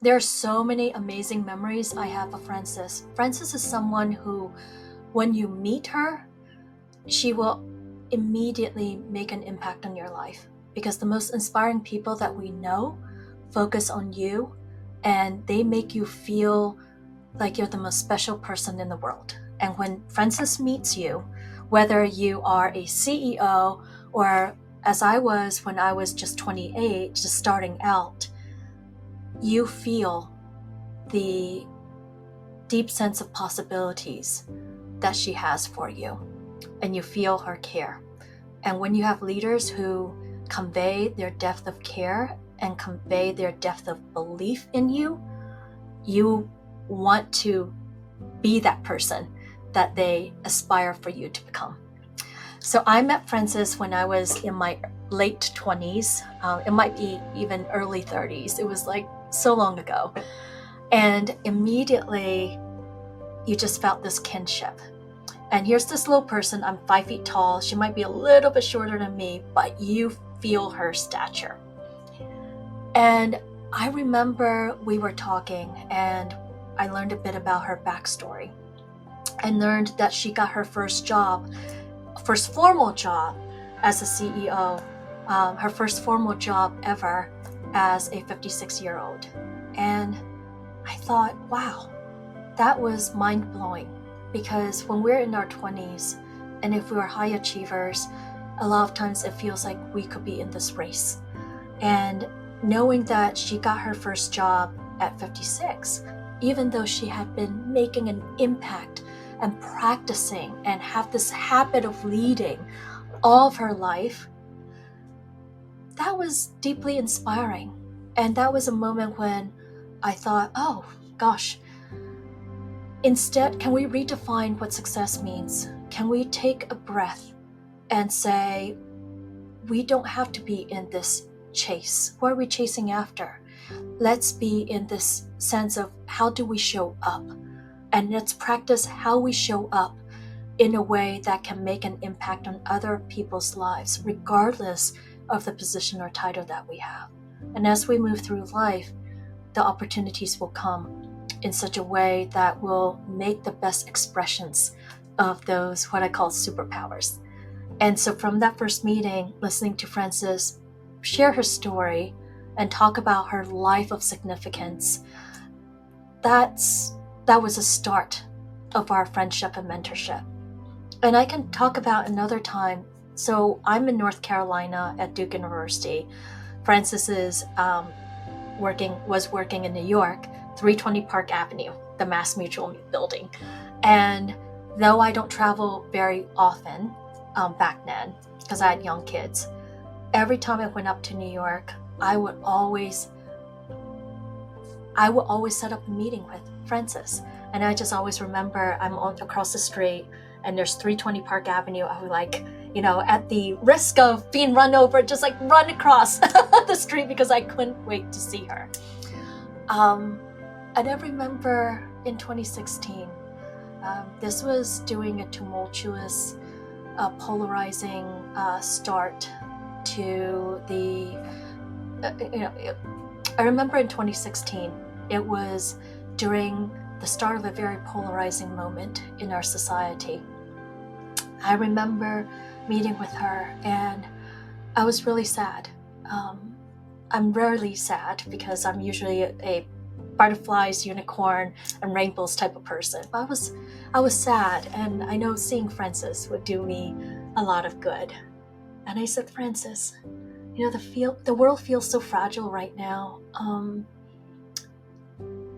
There are so many amazing memories I have of Frances. Frances is someone who, when you meet her, she will immediately make an impact on your life, because the most inspiring people that we know focus on you, and they make you feel like you're the most special person in the world. And when Frances meets you, whether you are a CEO or as I was when I was just 28, just starting out, you feel the deep sense of possibilities that she has for you, and you feel her care. And when you have leaders who convey their depth of care and convey their depth of belief in you, you want to be that person that they aspire for you to become. So I met Frances when I was in my late 20s. It might be even early 30s. It was like so long ago. And immediately you just felt this kinship. And here's this little person. I'm 5 feet tall. She might be a little bit shorter than me, but you feel her stature. And I remember we were talking, and I learned a bit about her backstory. I learned that she got her first formal job as a CEO, her first formal job ever as a 56-year-old. And I thought, wow, that was mind-blowing, because when we're in our 20s, and if we're high achievers, a lot of times it feels like we could be in this race. And knowing that she got her first job at 56, even though she had been making an impact and practicing and have this habit of leading all of her life, that was deeply inspiring. And that was a moment when I thought, oh gosh, instead, can we redefine what success means? Can we take a breath and say, we don't have to be in this chase. What are we chasing after? Let's be in this sense of how do we show up? And let's practice how we show up in a way that can make an impact on other people's lives, regardless of the position or title that we have. And as we move through life, the opportunities will come in such a way that will make the best expressions of those, what I call superpowers. And so from that first meeting, listening to Frances share her story and talk about her life of significance, that was a start of our friendship and mentorship. And I can talk about another time. So I'm in North Carolina at Duke University. Frances was working in New York, 320 Park Avenue, the Mass Mutual building. And though I don't travel very often back then, because I had young kids, every time I went up to New York, I would always set up a meeting with Frances. And I just always remember I'm across the street and there's 320 Park Avenue. I would at the risk of being run over, just run across the street because I couldn't wait to see her. And I remember in 2016, this was during a tumultuous, polarizing start to the, I remember in 2016, it was during the start of a very polarizing moment in our society. I remember meeting with her and I was really sad. I'm rarely sad because I'm usually a butterflies, unicorn, and rainbows type of person. But I was sad, and I know seeing Frances would do me a lot of good. And I said, Frances, the world feels so fragile right now.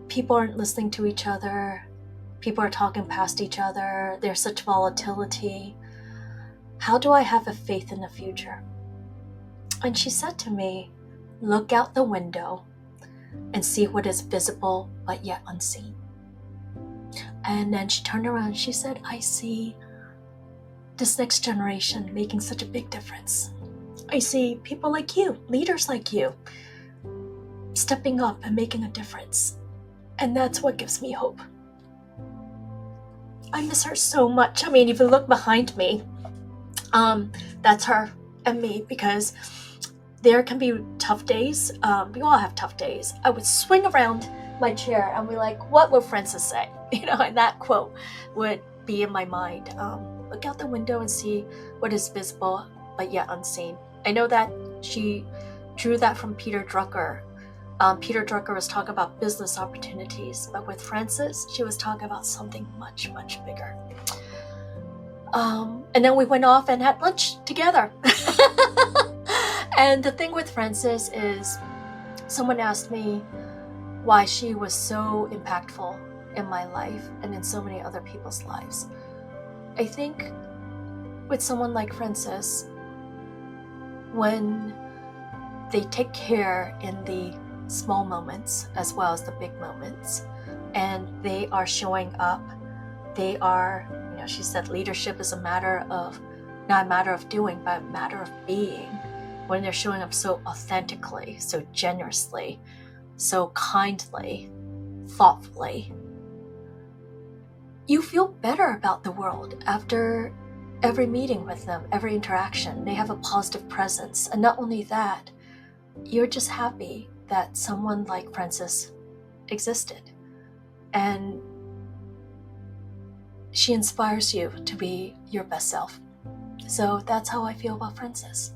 People aren't listening to each other. People are talking past each other. There's such volatility. How do I have a faith in the future? And she said to me, look out the window and see what is visible but yet unseen. And then she turned around and she said, I see this next generation making such a big difference. I see people like you, leaders like you, stepping up and making a difference. And that's what gives me hope. I miss her so much. I mean, if you look behind me, that's her and me, because there can be tough days. We all have tough days. I would swing around my chair and be like, what would Frances say? And that quote would be in my mind. Look out the window and see what is visible but yet unseen. I know that she drew that from Peter Drucker. Peter Drucker was talking about business opportunities, but with Frances, she was talking about something much, much bigger. And then we went off and had lunch together. And the thing with Frances is, someone asked me why she was so impactful in my life and in so many other people's lives. I think with someone like Frances, when they take care in the small moments as well as the big moments, and they are showing up, they are, she said leadership is not a matter of doing, but a matter of being. When they're showing up so authentically, so generously, so kindly, thoughtfully, you feel better about the world after every meeting with them, every interaction. They have a positive presence. And not only that, you're just happy that someone like Frances existed. And she inspires you to be your best self. So that's how I feel about Frances.